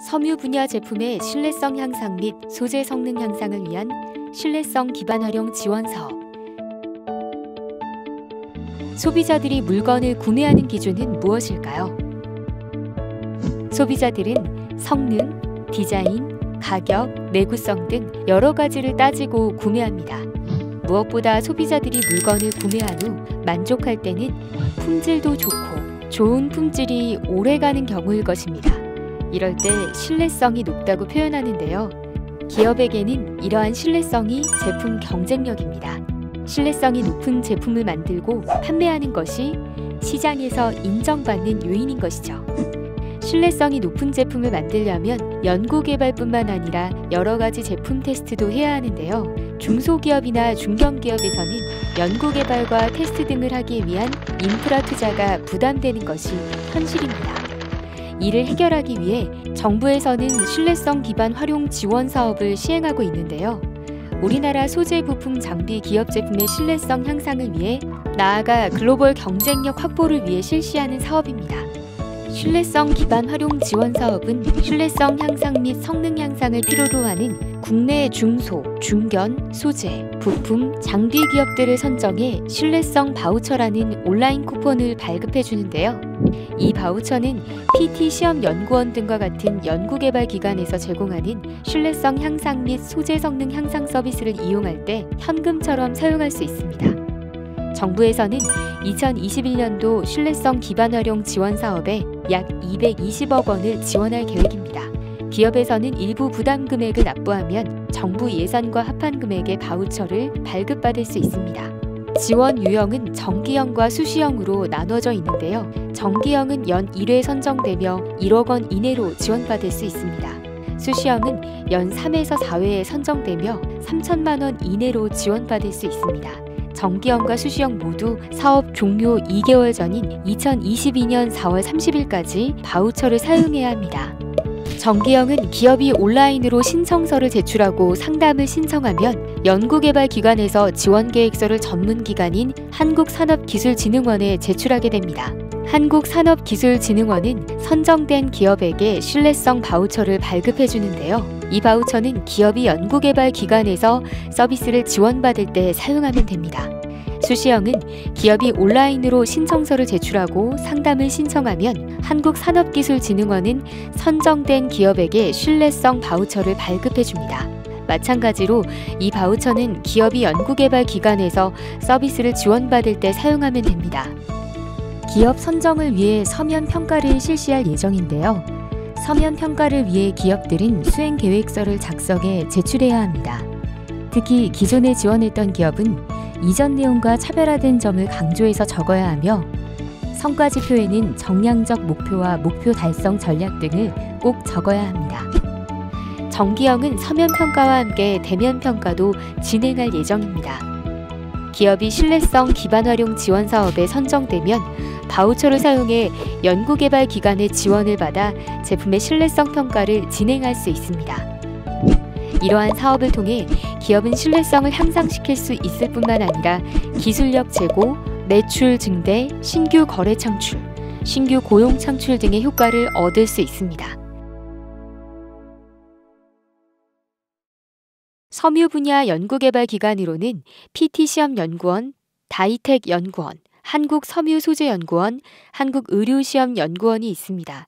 섬유 분야 제품의 신뢰성 향상 및 소재 성능 향상을 위한 신뢰성 기반 활용 지원 사업. 소비자들이 물건을 구매하는 기준은 무엇일까요? 소비자들은 성능, 디자인, 가격, 내구성 등 여러 가지를 따지고 구매합니다. 무엇보다 소비자들이 물건을 구매한 후 만족할 때는 품질도 좋고 좋은 품질이 오래가는 경우일 것입니다. 이럴 때 신뢰성이 높다고 표현하는데요. 기업에게는 이러한 신뢰성이 제품 경쟁력입니다. 신뢰성이 높은 제품을 만들고 판매하는 것이 시장에서 인정받는 요인인 것이죠. 신뢰성이 높은 제품을 만들려면 연구개발뿐만 아니라 여러 가지 제품 테스트도 해야 하는데요. 중소기업이나 중견기업에서는 연구개발과 테스트 등을 하기 위한 인프라 투자가 부담되는 것이 현실입니다. 이를 해결하기 위해 정부에서는 신뢰성 기반 활용 지원 사업을 시행하고 있는데요. 우리나라 소재 부품 장비 기업 제품의 신뢰성 향상을 위해 나아가 글로벌 경쟁력 확보를 위해 실시하는 사업입니다. 신뢰성 기반 활용 지원 사업은 신뢰성 향상 및 성능 향상을 필요로 하는 국내 중소, 중견, 소재, 부품, 장비 기업들을 선정해 신뢰성 바우처라는 온라인 쿠폰을 발급해 주는데요. 이 바우처는 PT 시험연구원 등과 같은 연구개발 기관에서 제공하는 신뢰성 향상 및 소재 성능 향상 서비스를 이용할 때 현금처럼 사용할 수 있습니다. 정부에서는 2021년도 신뢰성 기반 활용 지원 사업에 약 220억 원을 지원할 계획입니다. 기업에서는 일부 부담 금액을 납부하면 정부 예산과 합한 금액의 바우처를 발급받을 수 있습니다. 지원 유형은 정기형과 수시형으로 나눠져 있는데요. 정기형은 연 1회 선정되며 1억 원 이내로 지원받을 수 있습니다. 수시형은 연 3에서 4회에 선정되며 3천만 원 이내로 지원받을 수 있습니다. 정기형과 수시형 모두 사업 종료 2개월 전인 2022년 4월 30일까지 바우처를 사용해야 합니다. 정기형은 기업이 온라인으로 신청서를 제출하고 상담을 신청하면 연구개발기관에서 지원계획서를 전문기관인 한국산업기술진흥원에 제출하게 됩니다. 한국산업기술진흥원은 선정된 기업에게 신뢰성 바우처를 발급해 주는데요. 이 바우처는 기업이 연구개발기관에서 서비스를 지원받을 때 사용하면 됩니다. 수시형은 기업이 온라인으로 신청서를 제출하고 상담을 신청하면 한국산업기술진흥원은 선정된 기업에게 신뢰성 바우처를 발급해 줍니다. 마찬가지로 이 바우처는 기업이 연구개발 기관에서 서비스를 지원받을 때 사용하면 됩니다. 기업 선정을 위해 서면 평가를 실시할 예정인데요. 서면 평가를 위해 기업들은 수행 계획서를 작성해 제출해야 합니다. 특히 기존에 지원했던 기업은 이전 내용과 차별화된 점을 강조해서 적어야 하며 성과 지표에는 정량적 목표와 목표 달성 전략 등을 꼭 적어야 합니다. 정기형은 서면 평가와 함께 대면 평가도 진행할 예정입니다. 기업이 신뢰성 기반 활용 지원 사업에 선정되면 바우처를 사용해 연구개발 기관의 지원을 받아 제품의 신뢰성 평가를 진행할 수 있습니다. 이러한 사업을 통해 기업은 신뢰성을 향상시킬 수 있을 뿐만 아니라 기술력 제고, 매출 증대, 신규 거래 창출, 신규 고용 창출 등의 효과를 얻을 수 있습니다. 섬유 분야 연구개발 기관으로는 PT시험연구원, 다이텍연구원, 한국섬유소재연구원, 한국의류시험연구원이 있습니다.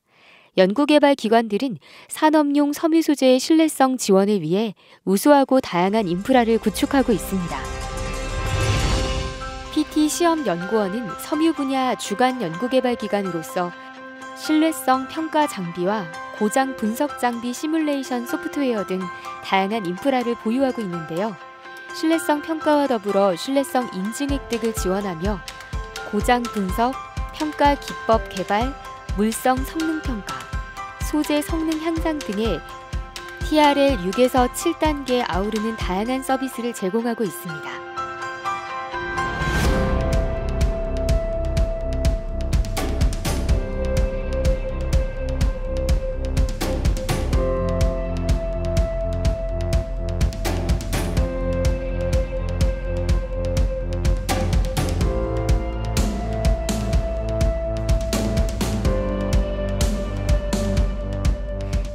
연구개발 기관들은 산업용 섬유 소재의 신뢰성 지원을 위해 우수하고 다양한 인프라를 구축하고 있습니다. PT시험연구원은 섬유 분야 주간 연구개발 기관으로서 신뢰성 평가 장비와 고장 분석 장비 시뮬레이션 소프트웨어 등 다양한 인프라를 보유하고 있는데요. 신뢰성 평가와 더불어 신뢰성 인증 획득을 지원하며 고장 분석, 평가 기법 개발, 물성 성능 평가, 소재 성능 향상 등의 TRL 6에서 7단계에 아우르는 다양한 서비스를 제공하고 있습니다.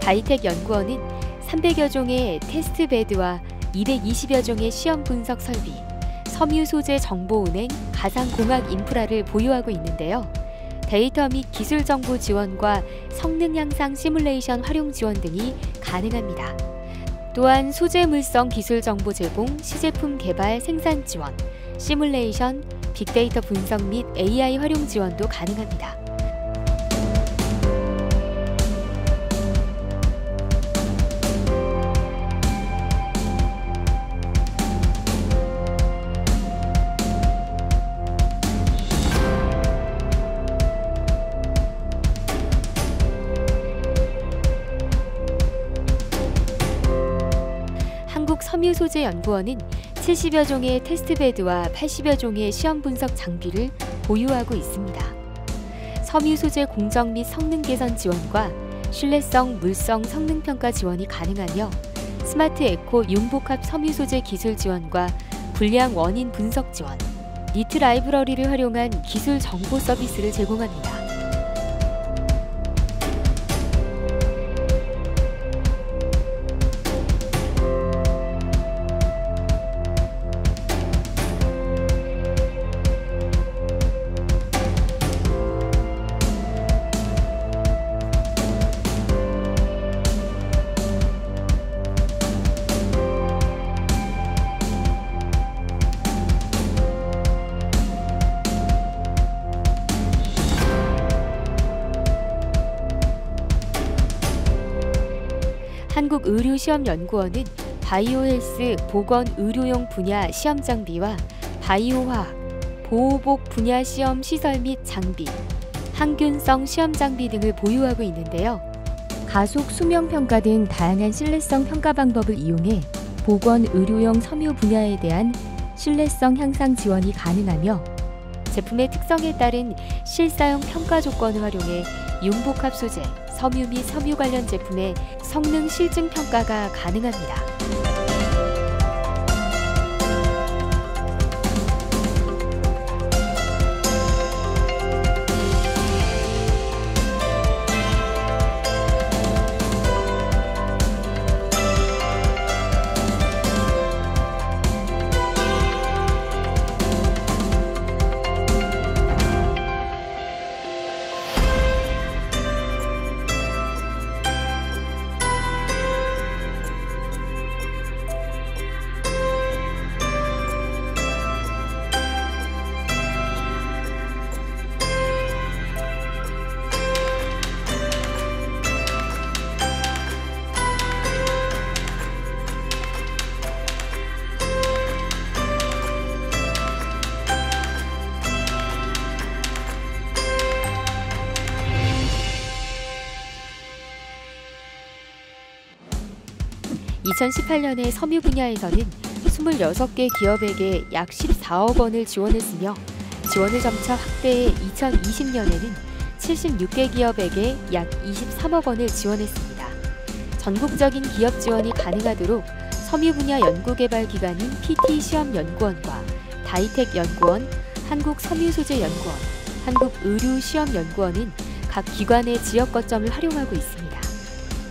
다이텍 연구원은 300여 종의 테스트 베드와 220여 종의 시험 분석 설비, 섬유 소재 정보 운행, 가상공학 인프라를 보유하고 있는데요. 데이터 및 기술 정보 지원과 성능 향상 시뮬레이션 활용 지원 등이 가능합니다. 또한 소재 물성 기술 정보 제공, 시제품 개발 생산 지원, 시뮬레이션, 빅데이터 분석 및 AI 활용 지원도 가능합니다. 한국섬유소재연구원은 70여 종의 테스트베드와 80여 종의 시험 분석 장비를 보유하고 있습니다. 섬유소재 공정 및 성능 개선 지원과 신뢰성, 물성, 성능 평가 지원이 가능하며 스마트 에코 융복합 섬유소재 기술 지원과 불량 원인 분석 지원, 니트 라이브러리를 활용한 기술 정보 서비스를 제공합니다. 한국의료시험연구원은 바이오헬스 보건의료용 분야 시험 장비와 바이오화학, 보호복 분야 시험 시설 및 장비, 항균성 시험 장비 등을 보유하고 있는데요. 가속 수명 평가 등 다양한 신뢰성 평가 방법을 이용해 보건의료용 섬유 분야에 대한 신뢰성 향상 지원이 가능하며 제품의 특성에 따른 실사용 평가 조건을 활용해 융복합 소재, 섬유 및 섬유 관련 제품의 성능 실증 평가가 가능합니다. (2018년에) 섬유 분야에서는 26개 기업에게 약 14억 원을 지원했으며 지원을 점차 확대해 2020년에는 76개 기업에게 약 23억 원을 지원했습니다. 전국적인 기업 지원이 가능하도록 섬유 분야 연구개발기관인 PT시험연구원과 다이텍 연구원, 한국섬유소재연구원, 한국의료시험연구원은 각 기관의 지역 거점을 활용하고 있습니다.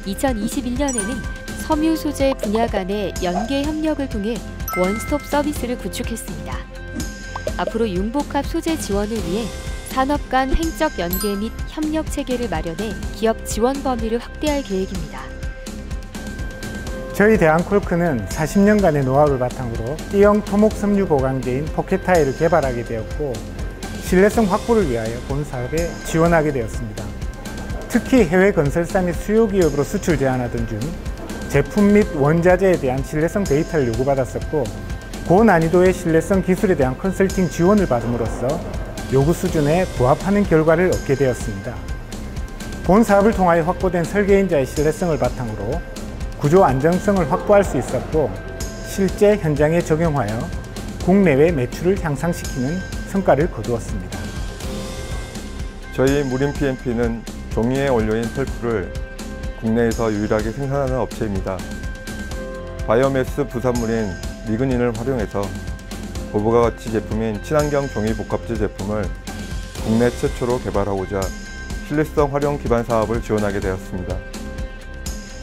2021년에는 섬유 소재 분야 간의 연계 협력을 통해 원스톱 서비스를 구축했습니다. 앞으로 융복합 소재 지원을 위해 산업 간 횡적 연계 및 협력 체계를 마련해 기업 지원 범위를 확대할 계획입니다. 저희 대한콜크는 40년간의 노하우를 바탕으로 D형 토목 섬유 보강제인 포켓타일을 개발하게 되었고 신뢰성 확보를 위하여 본 사업에 지원하게 되었습니다. 특히 해외 건설사 및 수요기업으로 수출 제안하던 중 제품 및 원자재에 대한 신뢰성 데이터를 요구받았었고 고난이도의 신뢰성 기술에 대한 컨설팅 지원을 받음으로써 요구 수준에 부합하는 결과를 얻게 되었습니다. 본 사업을 통하여 확보된 설계인자의 신뢰성을 바탕으로 구조 안정성을 확보할 수 있었고 실제 현장에 적용하여 국내외 매출을 향상시키는 성과를 거두었습니다. 저희 무림 PMP는 종이의 원료인 펄프를 국내에서 유일하게 생산하는 업체입니다. 바이오매스 부산물인 리그닌을 활용해서 고부가 가치 제품인 친환경 종이 복합재 제품을 국내 최초로 개발하고자 신뢰성 활용 기반 사업을 지원하게 되었습니다.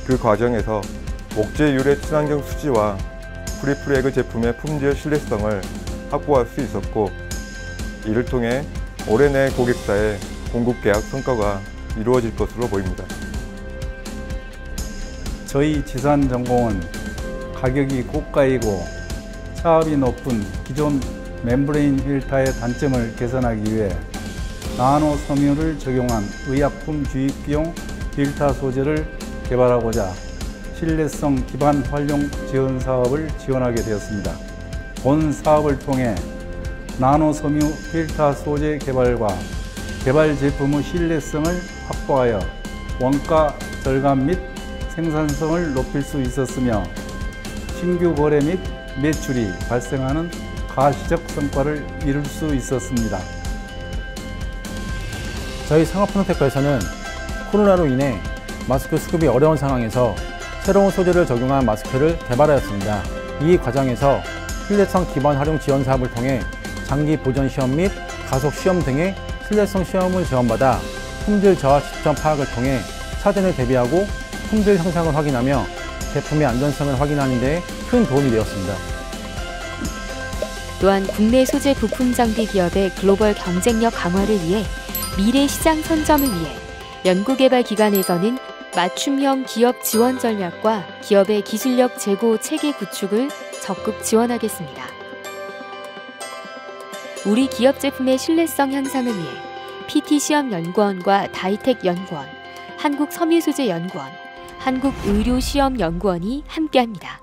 그 과정에서 목재 유래 친환경 수지와 프리프레그 제품의 품질 신뢰성을 확보할 수 있었고, 이를 통해 올해 내 고객사의 공급 계약 성과가 이루어질 것으로 보입니다. 저희 지산전공은 가격이 고가이고 차압이 높은 기존 멤브레인 필터의 단점을 개선하기 위해 나노 섬유를 적용한 의약품 주입기용 필터 소재를 개발하고자 신뢰성 기반 활용 지원 사업을 지원하게 되었습니다. 본 사업을 통해 나노 섬유 필터 소재 개발과 개발 제품의 신뢰성을 확보하여 원가 절감 및 생산성을 높일 수 있었으며 신규 거래 및 매출이 발생하는 가시적 성과를 이룰 수 있었습니다. 저희 상업프로테크에서는 코로나로 인해 마스크 수급이 어려운 상황에서 새로운 소재를 적용한 마스크를 개발하였습니다. 이 과정에서 신뢰성 기반 활용 지원 사업을 통해 장기 보전 시험 및 가속 시험 등의 신뢰성 시험을 지원받아 품질 저하 시점 파악을 통해 사전에 대비하고 품질 향상을 확인하며 제품의 안전성을 확인하는 데 큰 도움이 되었습니다. 또한 국내 소재 부품 장비 기업의 글로벌 경쟁력 강화를 위해 미래 시장 선점을 위해 연구개발 기관에서는 맞춤형 기업 지원 전략과 기업의 기술력 제고 체계 구축을 적극 지원하겠습니다. 우리 기업 제품의 신뢰성 향상을 위해 PT시험연구원과 다이텍연구원, 한국섬유소재연구원, 한국의료시험연구원이 함께합니다.